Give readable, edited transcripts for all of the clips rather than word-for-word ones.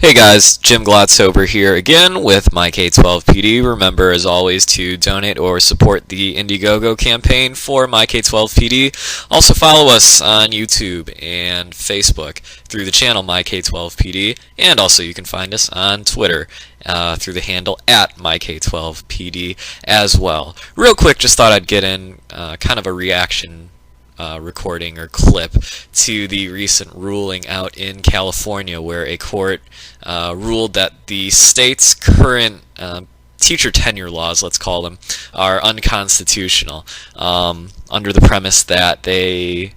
Hey guys, Jim Glotsober here again with myk12pd. Remember, as always, to donate or support the Indiegogo campaign for myk12pd. Also follow us on YouTube and Facebook through the channel myk12pd, and also you can find us on Twitter through the handle at myk12pd as well. Real quick, just thought I'd get in kind of a reaction recording or clip to the recent ruling out in California, where a court ruled that the state's current teacher tenure laws, let's call them, are unconstitutional, under the premise that they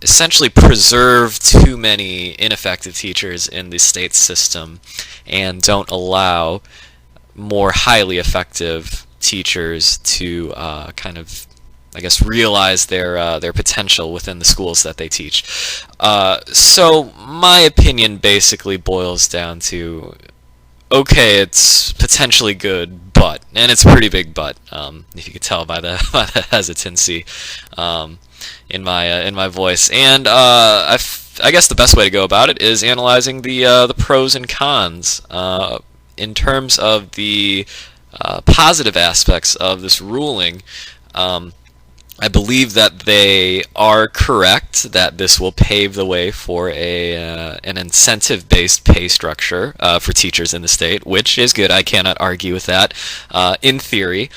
essentially preserve too many ineffective teachers in the state system and don't allow more highly effective teachers to realize their potential within the schools that they teach. So my opinion basically boils down to, okay, it's potentially good, but, and it's a pretty big but, if you could tell by the hesitancy in my voice. And I guess the best way to go about it is analyzing the pros and cons in terms of the positive aspects of this ruling. I believe that they are correct, that this will pave the way for an incentive-based pay structure for teachers in the state, which is good. I cannot argue with that. In theory,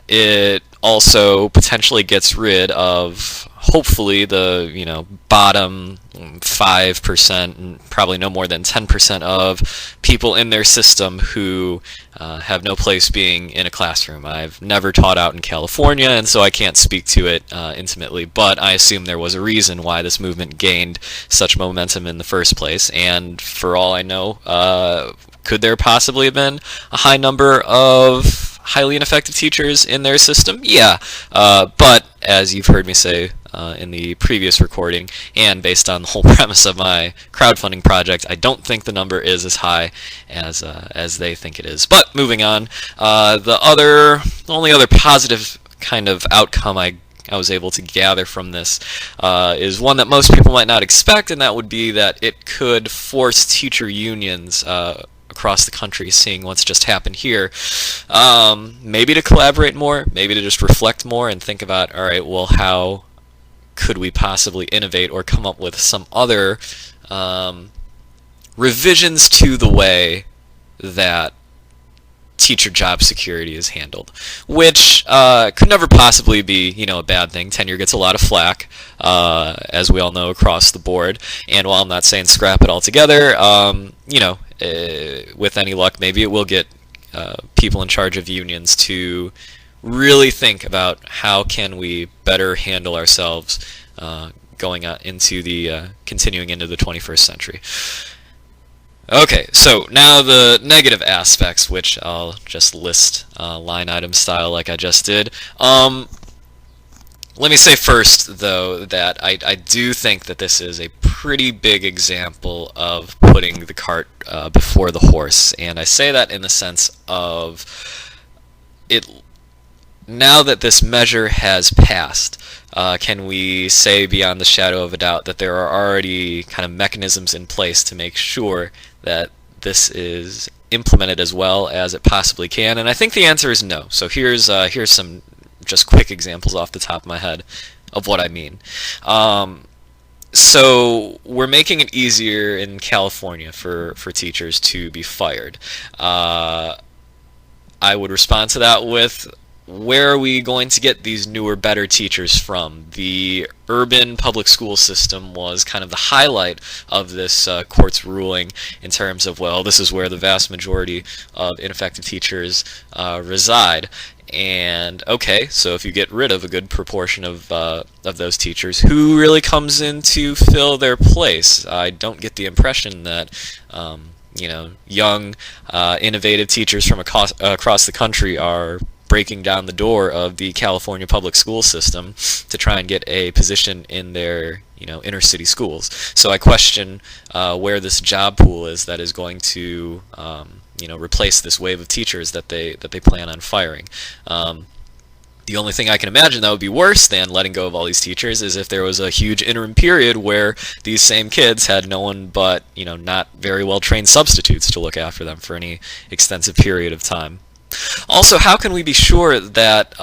it also potentially gets rid of, hopefully, the bottom 5%, and probably no more than 10% of people in their system who have no place being in a classroom. I've never taught out in California, and so I can't speak to it intimately, but I assume there was a reason why this movement gained such momentum in the first place, and for all I know, could there possibly have been a high number of highly ineffective teachers in their system? Yeah, but as you've heard me say in the previous recording, and based on the whole premise of my crowdfunding project, I don't think the number is as high as they think it is. But moving on, the only other positive kind of outcome I was able to gather from this is one that most people might not expect, and that would be that it could force teacher unions across the country, seeing what's just happened here, maybe to collaborate more, maybe to just reflect more and think about, all right, well, how could we possibly innovate or come up with some other revisions to the way that teacher job security is handled, which could never possibly be, a bad thing. Tenure gets a lot of flack, as we all know, across the board. And while I'm not saying scrap it altogether, with any luck, maybe it will get people in charge of unions to really think about how can we better handle ourselves going on into the continuing into the 21st century. Okay, so now the negative aspects, which I'll just list line item style like I just did. Let me say first, though, that I do think that this is a pretty big example of putting the cart before the horse, and I say that in the sense of it. Now that this measure has passed, can we say beyond the shadow of a doubt that there are already kind of mechanisms in place to make sure that this is implemented as well as it possibly can? And I think the answer is no. So here's some just quick examples off the top of my head of what I mean. So we're making it easier in California for teachers to be fired. I would respond to that with, where are we going to get these newer, better teachers from? The urban public school system was kind of the highlight of this court's ruling in terms of, well, this is where the vast majority of ineffective teachers reside. And okay, so if you get rid of a good proportion of those teachers, who really comes in to fill their place? I don't get the impression that young, innovative teachers from across the country are breaking down the door of the California public school system to try and get a position in their inner city schools. So I question where this job pool is that is going to replace this wave of teachers that they plan on firing. The only thing I can imagine that would be worse than letting go of all these teachers is if there was a huge interim period where these same kids had no one but, not very well trained substitutes to look after them for any extensive period of time. Also, how can we be sure that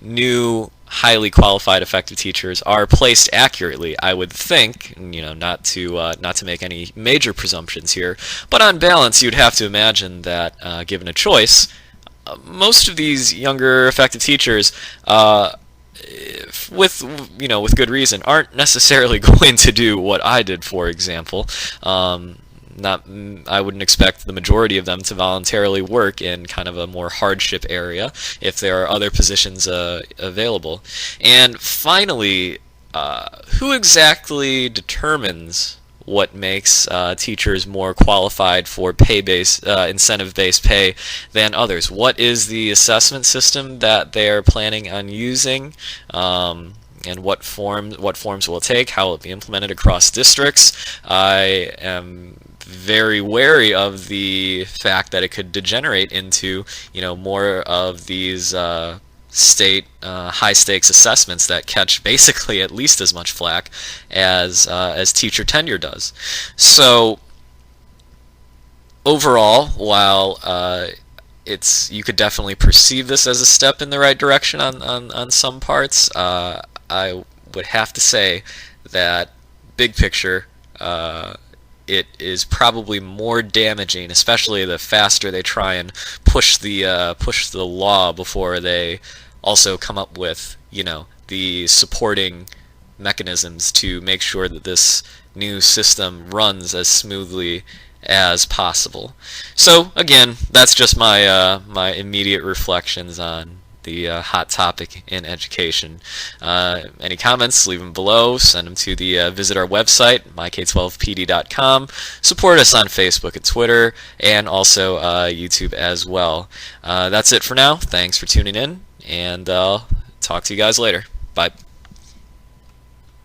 new highly qualified effective teachers are placed accurately? I would think, not to make any major presumptions here, but on balance you'd have to imagine that given a choice, most of these younger effective teachers, with good reason, aren't necessarily going to do what I did, for example. I wouldn't expect the majority of them to voluntarily work in kind of a more hardship area if there are other positions available. And finally, who exactly determines what makes teachers more qualified for incentive-based pay than others? What is the assessment system that they're planning on using? And what forms will it take? How will it be implemented across districts? I am very wary of the fact that it could degenerate into more of these state high stakes assessments that catch basically at least as much flack as teacher tenure does. So overall, while you could definitely perceive this as a step in the right direction on some parts, I would have to say that big picture, it is probably more damaging, especially the faster they try and push the law before they also come up with the supporting mechanisms to make sure that this new system runs as smoothly as possible. So again, that's just my my immediate reflections on the hot topic in education. Any comments, leave them below. Send them to visit our website, myk12pd.com. Support us on Facebook and Twitter, and also YouTube as well. That's it for now. Thanks for tuning in, and I'll talk to you guys later. Bye.